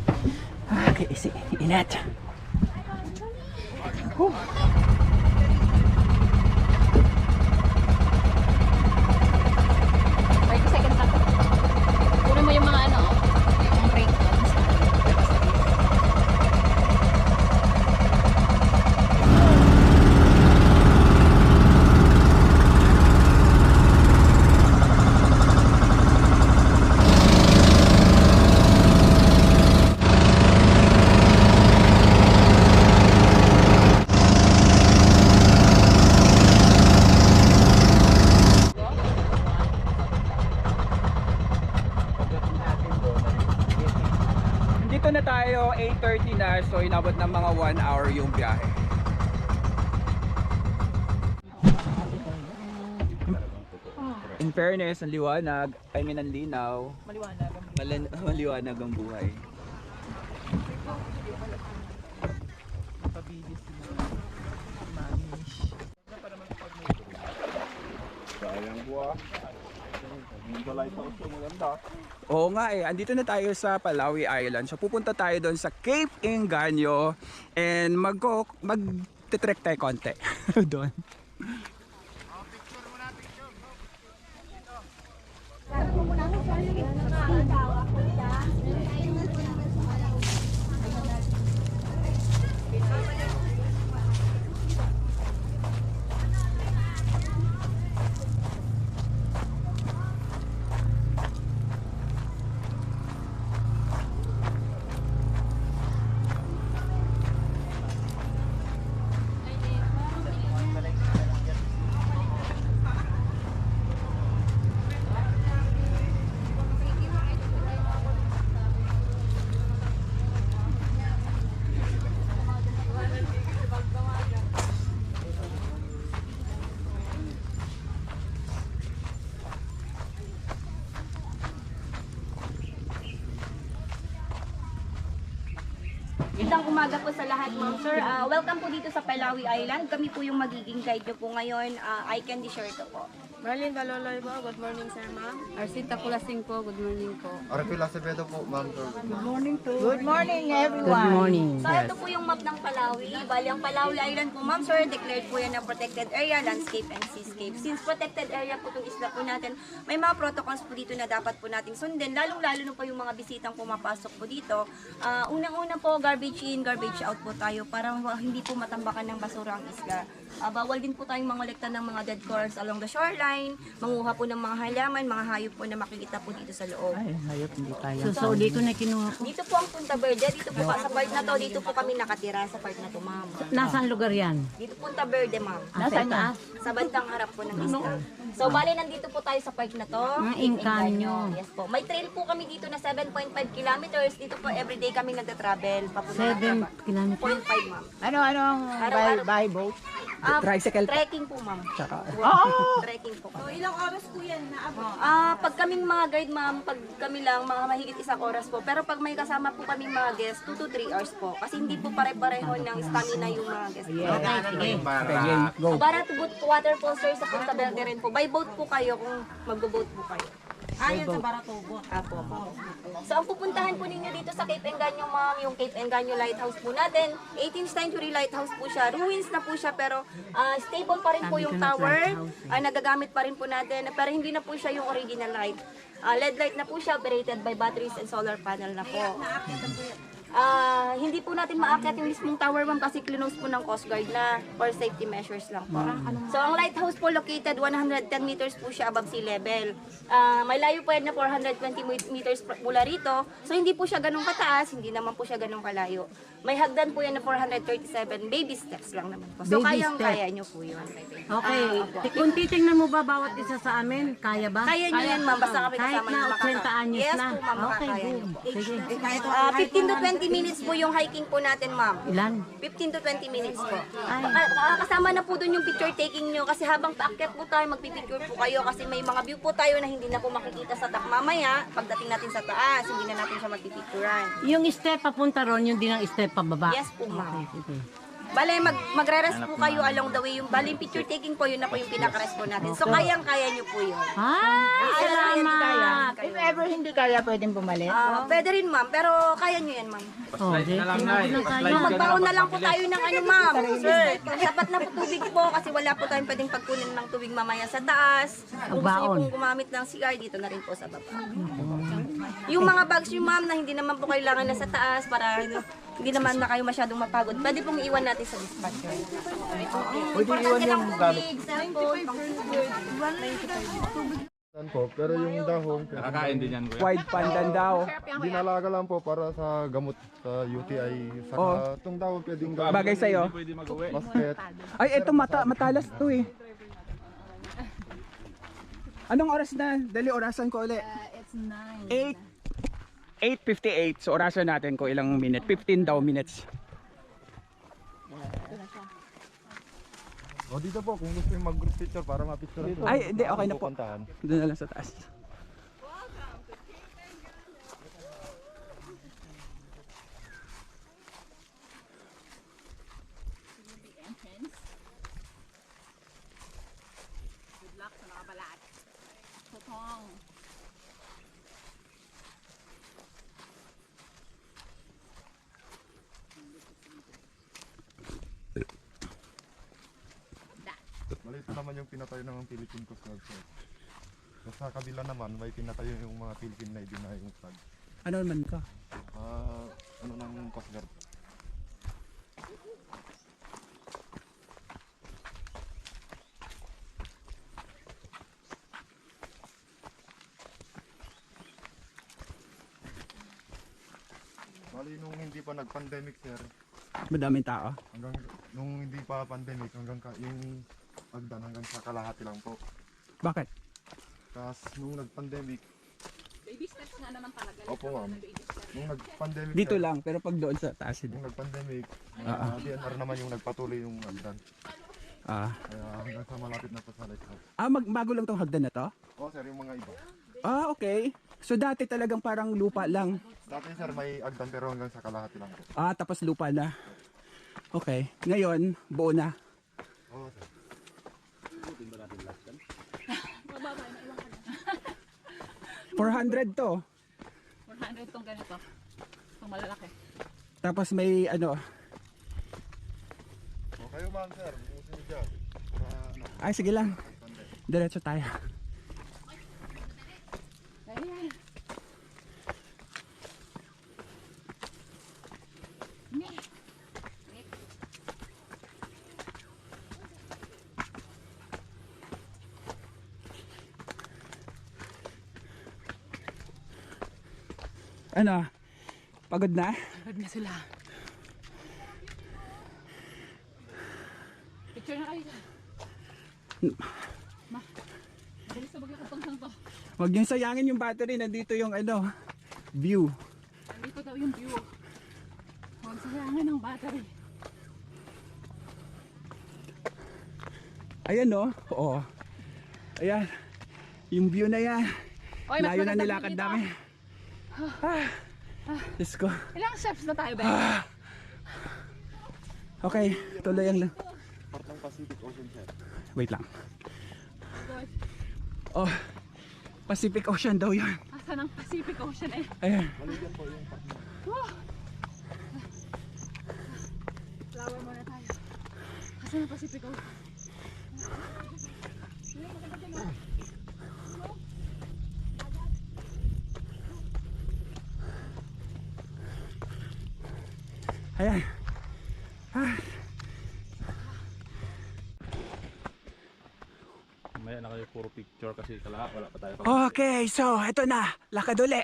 [SPEAKER 7] Okay, inat.
[SPEAKER 8] Puro mo yung mga ano, yung break.
[SPEAKER 7] Dito na tayo, 8:30 na, so inabot ng mga 1 hour yung biyahe. In fairness, ang liwanag, I mean ang linaw. Maliwanag ang buhay.
[SPEAKER 4] Sayang buwa. Dito light house yung maganda.
[SPEAKER 7] Oo nga eh, andito na tayo sa Palawi Island. So pupunta tayo doon sa Cape Engaño and mag-trek tayo konti doon.
[SPEAKER 9] Magandang umaga po sa lahat, ma'am sir. Welcome po dito sa Palawi Island. Kami po yung magiging guide nyo po ngayon. I can share to po.
[SPEAKER 8] Marlene Baloloy po, good morning sir ma'am. Arcita Kulasing po, good morning po.
[SPEAKER 4] Arapil Acevedo po, ma'am.
[SPEAKER 3] Good morning, everyone.
[SPEAKER 9] So ito po yung map ng Palawi. Bali ang Palawi Island po, ma'am sir, declared po yan ng protected area, landscape and seascape. Since protected area po itong isla po natin, may mga protocols po dito na dapat po nating sundin. Lalong-lalo na po yung mga bisitang pumapasok po dito. Unang-una po, garbage in, garbage out po tayo para hindi po matambakan ng basura ang isla. Bawal din po tayong mangolekta ng mga dead corals along the shoreline, manguha po ng mga halaman, mga hayop po na makikita po dito sa loob.
[SPEAKER 3] So dito na kinuha ko.
[SPEAKER 9] Dito po ang Punta Verde, dito po sa part na to, dito po kami nakatira sa part na to, ma'am.
[SPEAKER 3] Nasaan lugar yan?
[SPEAKER 9] Dito Punta Verde, ma'am.
[SPEAKER 3] Nasaan na?
[SPEAKER 9] Sa bandang harap po ng isla. So, bale, nandito po tayo sa park na to.
[SPEAKER 3] Engkanyo.
[SPEAKER 9] Yes po. May trail po kami dito na 7.5 kilometers. Dito po, everyday kami nagta-travel. Papunta ng
[SPEAKER 3] 7
[SPEAKER 9] trabaho.
[SPEAKER 3] kilometers.
[SPEAKER 9] 0.5, ma'am.
[SPEAKER 5] Ano ang
[SPEAKER 9] Araw-araw.
[SPEAKER 5] by boat?
[SPEAKER 7] Tricycle po.
[SPEAKER 9] Trekking po, ma'am. Trekking po.
[SPEAKER 8] So, ilang oras po yan naabot?
[SPEAKER 9] Pag kaming mga guide, ma'am, pag kami lang, mga mahigit 1 oras po. Pero pag may kasama po kaming mga guests, 2 to 3 hours po. Kasi hindi po pare-pareho ng stamina yung mga guests.
[SPEAKER 7] Okay, game. Go.
[SPEAKER 9] Para to boat waterfall, sir, sa Punta Verde rin po. By boat po kayo kung magbo-boat po kayo.
[SPEAKER 8] Ayun sa Baratobo.
[SPEAKER 9] Apo. So, ang pupuntahan po ninyo dito sa Cape Engaño, ma'am, yung Cape Engaño Lighthouse po natin. 18th century lighthouse po siya. Ruins na po siya, pero stable pa rin po yung tower. Nagagamit pa rin po natin. Pero hindi na po siya yung original light. LED light na po siya, operated by batteries and solar panel na po. Hindi po natin maakyat yung mismong tower, ma'am, kasi close po ng Coast Guard na for safety measures lang po. So, ang lighthouse po located 110 meters po siya above sea level. May layo po yan na 420 meters mula rito. So, hindi po siya ganun kataas, hindi naman po siya ganun kalayo. May hagdan po yan na 437, baby steps lang naman po. So,
[SPEAKER 3] Baby
[SPEAKER 9] kayang-kaya nyo po yun.
[SPEAKER 3] Okay. Kung titingnan mo ba bawat isa sa amin, kaya ba?
[SPEAKER 9] Kaya nyo yan, ma'am, basta kami
[SPEAKER 3] Kahit
[SPEAKER 9] kasama
[SPEAKER 3] na
[SPEAKER 9] yung
[SPEAKER 3] 80 anyos
[SPEAKER 9] Yes
[SPEAKER 3] na.
[SPEAKER 9] po, ma'am,
[SPEAKER 3] Okay,
[SPEAKER 9] makakaya
[SPEAKER 3] good.
[SPEAKER 9] nyo po.
[SPEAKER 3] Sige.
[SPEAKER 9] 15 to 20 minutes po yung hiking po natin, ma'am.
[SPEAKER 3] Ilan?
[SPEAKER 9] 15 to 20 minutes po.
[SPEAKER 3] Ay.
[SPEAKER 9] Kasama na po dun yung picture taking nyo kasi habang paakyat po tayo, magpipicture po kayo kasi may mga view po tayo na hindi na po makikita sa mamaya. Pagdating natin sa taas, hindi na natin siya magpipicturean.
[SPEAKER 3] Yung step papunta ron, yung din ang step pababa.
[SPEAKER 9] Yes po, ma'am.
[SPEAKER 3] Okay, sige.
[SPEAKER 9] Bale, magre-rest po kayo along the way. Yung bale, yung picture taking po, yun na po yung pinaka-rest po natin. So, kayang-kaya nyo po yun.
[SPEAKER 3] Salamat!
[SPEAKER 5] If ever hindi kaya, pwedeng bumalik.
[SPEAKER 9] Pwede rin, ma'am. Pero kaya nyo yan, ma'am.
[SPEAKER 3] Oh,
[SPEAKER 9] Magbaon na lang po tayo ng ano, ma'am. Sir, sapat na po tubig po kasi wala po tayong pwedeng pagkunin ng tubig mamaya sa taas. Kung gusto nyo pong gumamit ng CR, dito na rin po sa baba. Yung mga bags nyo, ma'am, na hindi naman po kailangan na sa taas para hindi naman na kayo masyadong mapagod. Pwede pong iwan natin sa dispatcher.
[SPEAKER 5] Pwede iwan yung gamit.
[SPEAKER 10] Po, pero yung dahon,
[SPEAKER 4] Nakakain din yan, kuya.
[SPEAKER 7] Wide pandan daw.
[SPEAKER 10] dinalaga lang po para sa gamot sa UTI. Saka
[SPEAKER 7] Oh.
[SPEAKER 10] itong dahon pwedeng gamit.
[SPEAKER 7] Bagay sa'yo.
[SPEAKER 4] Pwede mag-uwi.
[SPEAKER 10] Basket.
[SPEAKER 7] Ay, eto matalas to eh. Anong oras na? Dali, orasan ko ulit.
[SPEAKER 8] It's 9.
[SPEAKER 7] 8:58. So orasan natin ko ilang minute. 15 daw minutes.
[SPEAKER 10] O dito po, kung gusto yung mag-group picture para ma-picture dito.
[SPEAKER 7] Ay, hindi, okay na po.
[SPEAKER 10] Pupuntahan.
[SPEAKER 7] Doon na lang sa taas.
[SPEAKER 10] Malito naman yung pinatayo ng Philippine Coast Guard. Sir. So, sa kabila naman, may pinatayo yung mga Philippine na idina yung flag.
[SPEAKER 7] Ano naman ka?
[SPEAKER 10] Ano ng Coast Guard? Bali nung hindi pa nag-pandemic, sir,
[SPEAKER 7] Madaming tao.
[SPEAKER 10] hanggang nung hindi pa pandemic, yung agdan hanggang sa kalahati lang po.
[SPEAKER 7] Bakit?
[SPEAKER 10] Tapos nung nag-pandemic, baby steps nga naman talaga. Opo, ma'am. Nung nag-pandemic,
[SPEAKER 7] Dito
[SPEAKER 10] sir,
[SPEAKER 7] lang, pero pag doon sa taas.
[SPEAKER 10] nung nag-pandemic, DNR naman yung nagpatuloy yung agdan.
[SPEAKER 7] Ah,
[SPEAKER 10] Kaya hanggang sa malapit na po sa lighthouse.
[SPEAKER 7] bago lang tong hagdan na to?
[SPEAKER 10] Oh, sir, yung mga iba.
[SPEAKER 7] Ah, okay. So dati talagang parang lupa lang.
[SPEAKER 10] Dati, sir, may agdan pero hanggang sa kalahati lang po.
[SPEAKER 7] Ah, tapos lupa na. Okay. Ngayon, buo na.
[SPEAKER 10] Oo, sir.
[SPEAKER 7] 400 to.
[SPEAKER 8] 400 tong ganito. Itong malalaki.
[SPEAKER 7] Tapos may ano.
[SPEAKER 10] O, kayo, ma'am, sir. Busin niyo dyan. Para, ano,
[SPEAKER 7] Ay, sige lang. Diretso tayo. Ano? Pagod na?
[SPEAKER 8] Pagod na sila. Picture na kayo dyan.
[SPEAKER 7] Huwag niyong sayangin yung battery. Nandito yung ano, view.
[SPEAKER 3] Nandito daw yung view. Huwag sayangin ng battery.
[SPEAKER 7] Ayan no? Oo. Ayan. Yung view na yan.
[SPEAKER 3] Oy, mas
[SPEAKER 7] Layo na
[SPEAKER 3] maganda
[SPEAKER 7] nilakad
[SPEAKER 3] dito.
[SPEAKER 7] namin. Diyos ko.
[SPEAKER 3] Ilang steps na tayo, Ben?
[SPEAKER 7] Okay, tuloy ang lang.
[SPEAKER 10] Part ng Pacific Ocean, sir.
[SPEAKER 7] Wait lang. Oh, Pacific Ocean daw yun.
[SPEAKER 3] Asa ng Pacific Ocean eh.
[SPEAKER 7] Ayan.
[SPEAKER 10] Maligan po yung part ng
[SPEAKER 3] Flower muna tayo. Asa ng Pacific Ocean?
[SPEAKER 7] Ayan.
[SPEAKER 11] Mamaya na kayo puro picture kasi wala pa tayo.
[SPEAKER 7] Okay, so eto na. Lakad uli.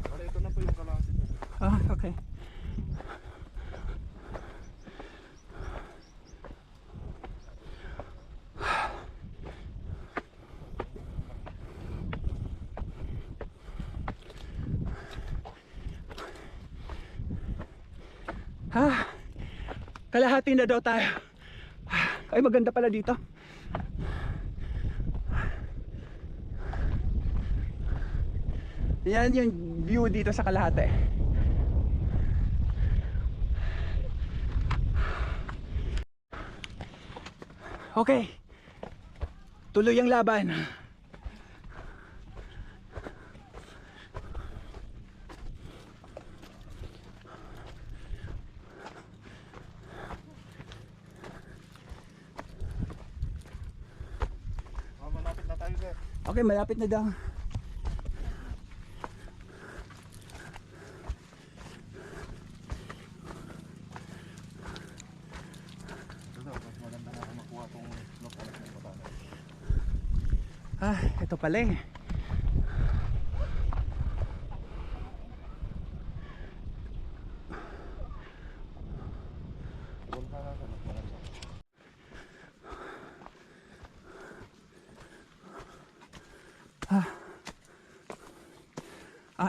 [SPEAKER 10] Bale, ito na po yung kalahati.
[SPEAKER 7] Ah, okay. Kalahati na daw tayo. Ay, maganda pala dito. Yan yung view dito sa kalahati. Okay. Tuloy ang laban.
[SPEAKER 10] Malapit na tayo, sir.
[SPEAKER 7] Okay, malapit na daw.
[SPEAKER 10] Ito daw, mas maganda na makuha itong local ng Batangas.
[SPEAKER 7] Ah, ito pala eh.
[SPEAKER 10] Doon ka na, mas maganda.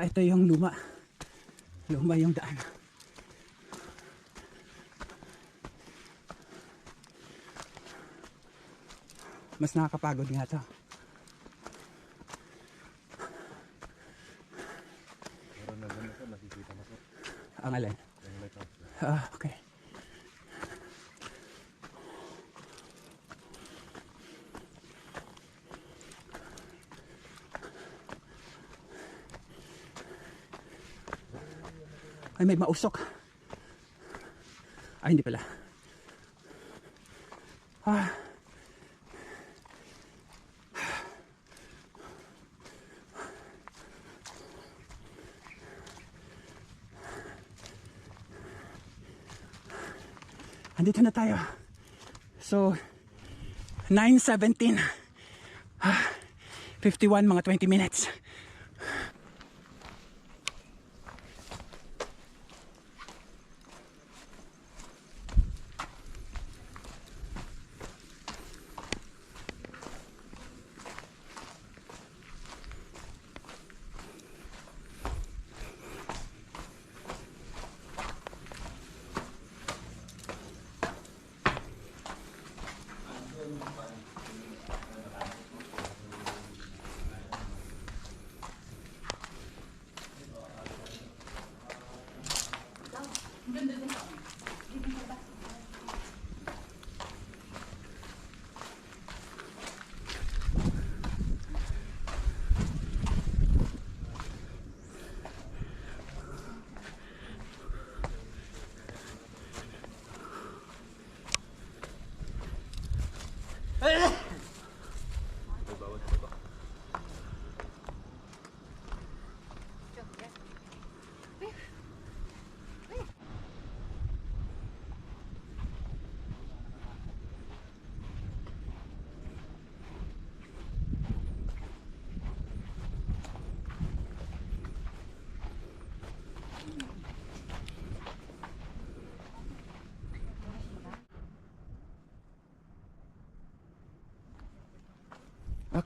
[SPEAKER 7] Ito yung luma. Luma yung daan. Mas nakakapagod nga to.
[SPEAKER 10] Pero na dyan, sir, nakikita na po.
[SPEAKER 7] Ang alin?
[SPEAKER 10] Yung lighthouse.
[SPEAKER 7] Okay. Ay, may mausok. Ay, hindi pala. Andito na tayo. So, 9:17. 51, mga 20 minutes.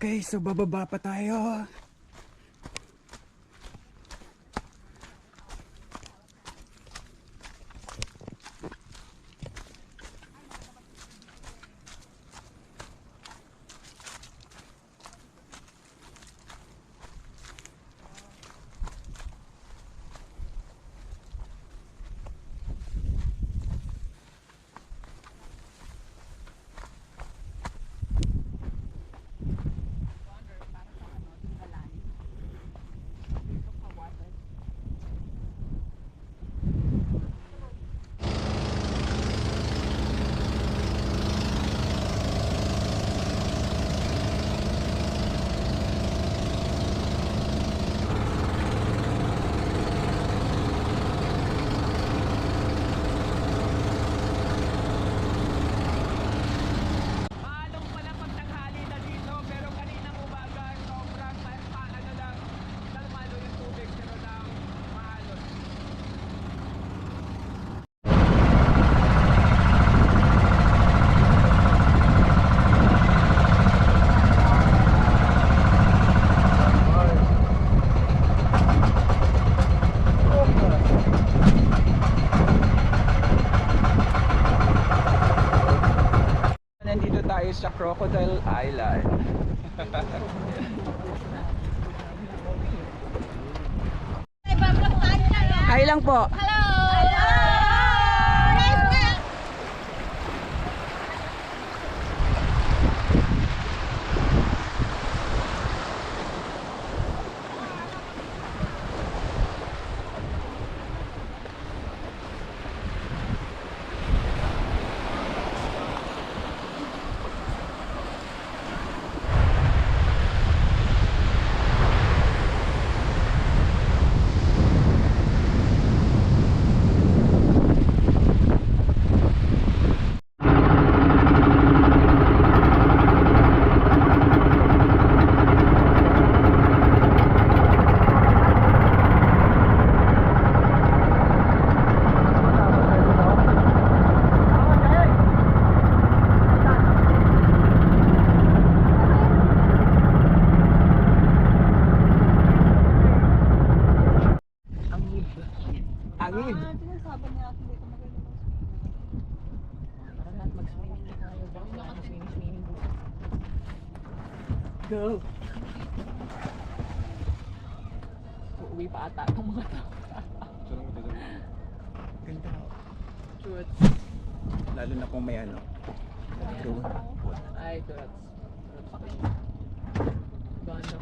[SPEAKER 7] Okay, so bababa pa tayo. Nandito tayo sa Crocodile Island. Hi lang po. Angin. Go. Uuwi pa ata ng mga tao. Ganda. Shoot. Lalo na kung may ano. Drone. Ay, turats. Ganda.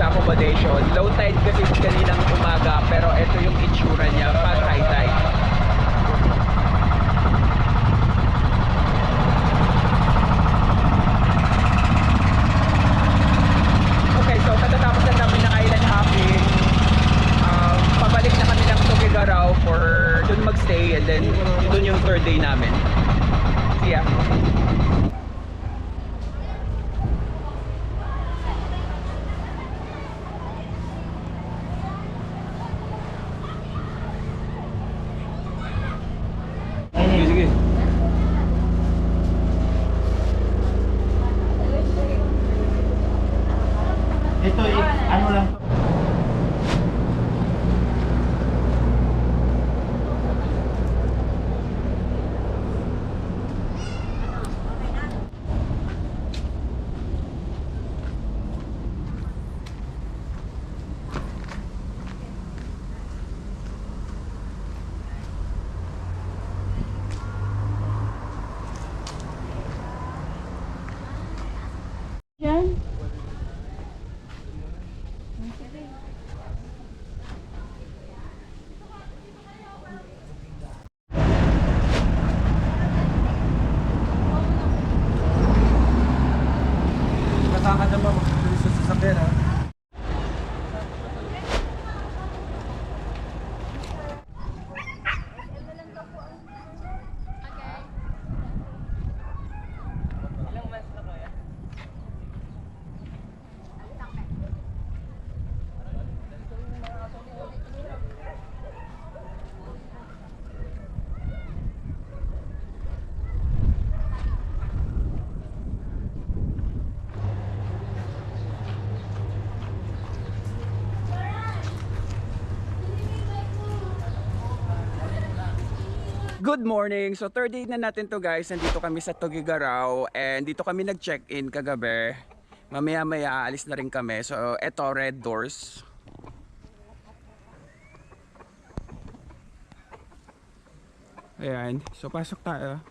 [SPEAKER 7] Accommodation. Low tide kasi kaninang umaga, pero ito yung itsura niya pag high tide. Okay, so katatapos na namin ng island hopping. Pabalik na kami ng Tuguegarao for dun magstay, and then dun yung third day namin. See ya! Good morning! So third day na natin to guys. Nandito kami sa Tuguegarao and dito kami nag-check-in kagabi. Mamaya-maya aalis na rin kami. So eto, red doors. Ayan. So pasok tayo.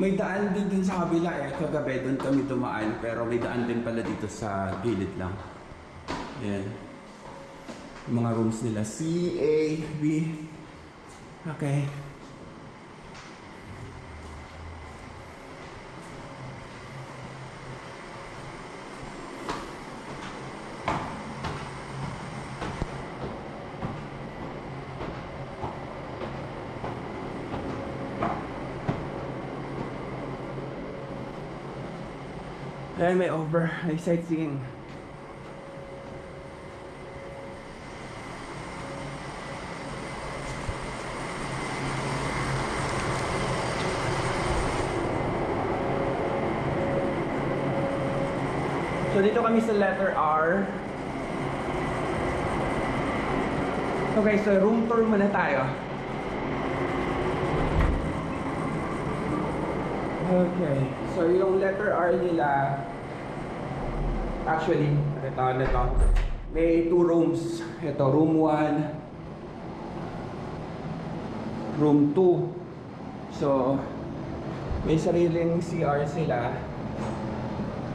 [SPEAKER 7] May daan din dun sa kabila eh. Kagabi doon kami dumaan pero may daan din pala dito sa gilid lang. Ayan. Yung mga rooms nila. C, A, B. Okay. Ayan, may over. May sightseeing. So dito kami sa letter R. Okay, so room tour muna tayo. Okay, so yung letter R nila, actually, ito, may 2 rooms. Ito, room 1, room 2. So, may sariling CR sila.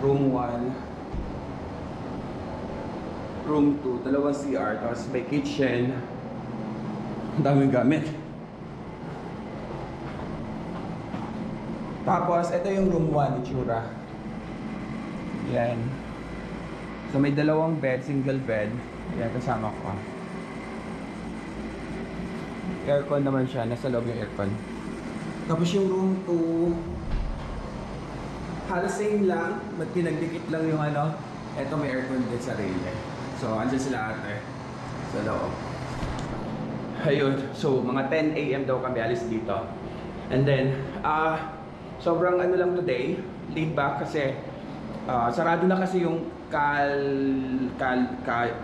[SPEAKER 7] Room 1, room 2, dalawang CR, tapos may kitchen. Ang daming gamit. Tapos, ito yung room 1, itsura. Yan. So, may dalawang bed, single bed. Yan, kasama ko. Aircon naman siya, nasa loob yung aircon. Tapos yung room 2, halos same lang, but pinagdikit lang yung ano. Ito may aircon din sa sarili. So, andyan sila ate sa loob. Ayun, so mga 10 AM daw kami alis dito. And then, sobrang ano lang today, laid back kasi sarado na kasi yung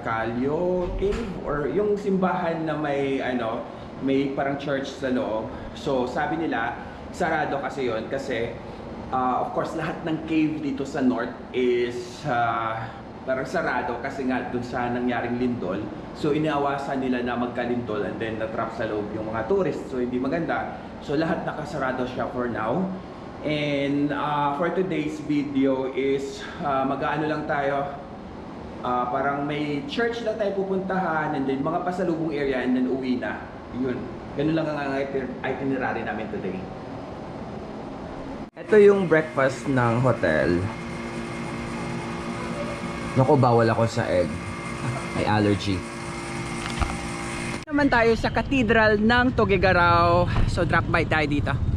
[SPEAKER 7] Kalyo Cave or yung simbahan na may ano, may parang church sa loob. So sabi nila sarado kasi yon kasi of course lahat ng cave dito sa north is parang sarado kasi nga dun sa nangyaring lindol. So inaawasan nila na magkalindol and then na-trap sa loob yung mga tourists. So hindi maganda. So lahat nakasarado siya for now. And for today's video is mag-aano lang tayo, parang may church na tayo pupuntahan and then mga pasalubong area and then uwi na. Yun. Ganun lang ang itinerary namin today. Ito yung breakfast ng hotel. Naku, bawal ako sa egg. May allergy. Naman tayo sa Cathedral ng Tuguegarao. So drop by tayo dito.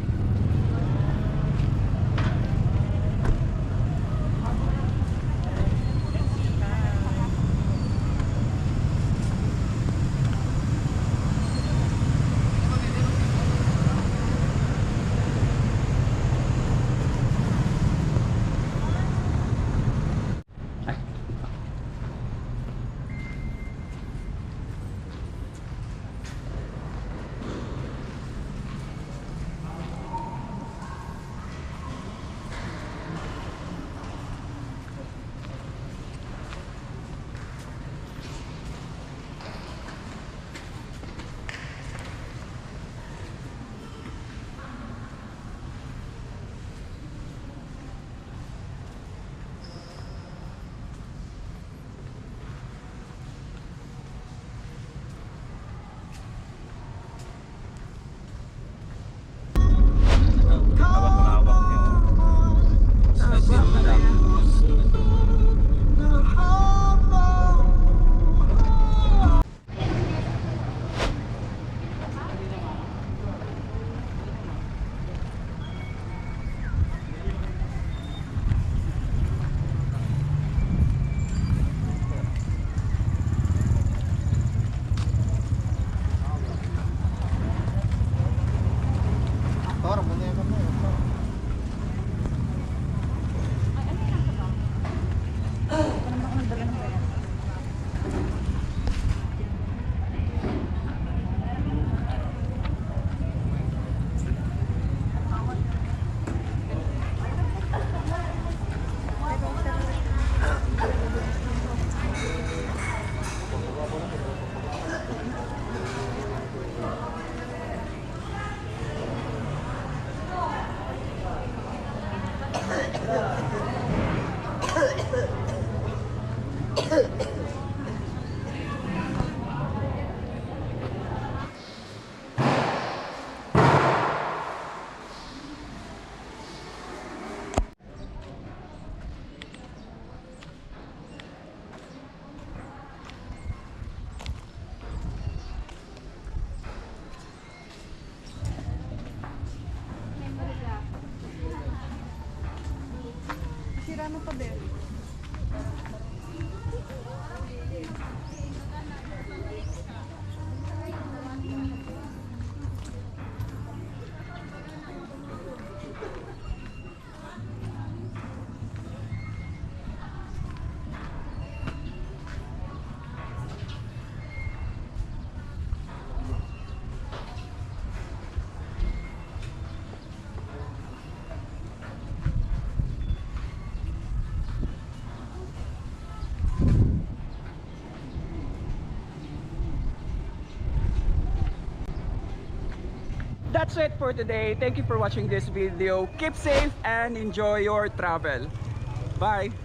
[SPEAKER 8] Sira mo pa, Bel.
[SPEAKER 7] That's it for today. Thank you for watching this video. Keep safe and enjoy your travel. Bye!